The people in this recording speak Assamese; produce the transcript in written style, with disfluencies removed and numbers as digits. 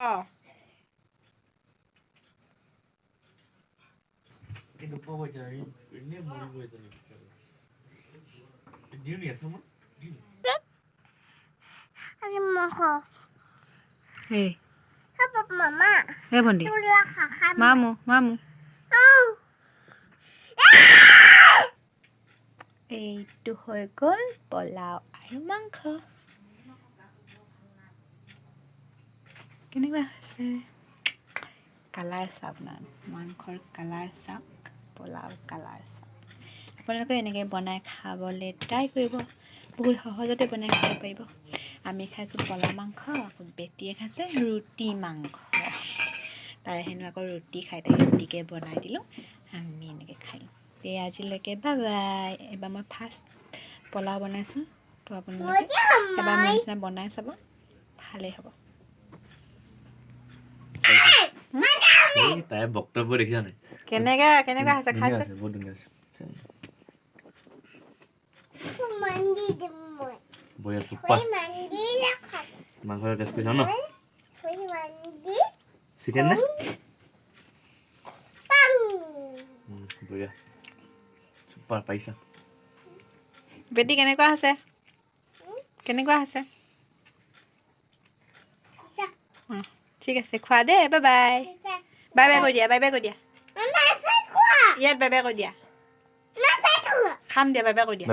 Oh. Hey. Mama. Hey, Bondi. Mamu, mamu. এইটো হৈ গ'ল পোলাও আৰু মাংস কেনেকুৱা হৈছে কালাৰ চাওক না মাংসৰ কালাৰ চাওক পোলাও কালাৰ চাওক আপোনালোকে এনেকৈ বনাই খাবলৈ ট্ৰাই কৰিব বহুত সহজতে বনাই খাব পাৰিব আমি খাইছোঁ পোলাও মাংস আকৌ বেটিয়ে খাইছে ৰুটি মাংস তাই হেনো আকৌ ৰুটি খাই তাই ৰুটিকে বনাই দিলোঁ আমি এনেকৈ খালোঁ এই আজিলৈকে বাই বাই এবাৰ মই ফাৰ্ষ্ট পোলাও বনাইছোঁ তো আপোনালোকে এবাৰ মোৰ নিচিনা বনাই চাব ভালেই হ'ব তাই বক্তব্য দেখিছা নাই কেনেকুৱা হৈছে খাইছোঁ বহুত ধুনীয়া আছে বঢ়িয়া চুপাৰ মাংসৰ টেষ্ট কৰিছা ন চিকেন নে বঢ়িয়া চুপাৰ পাইছা বেটি কেনেকুৱা হৈছে ঠিক আছে খোৱা দেই বাই বাই বাই বাই কৈ দিয়া ইয়াত বাই বাই কৈ দিয়া খাম দিয়া বাই বাই কৈ দিয়া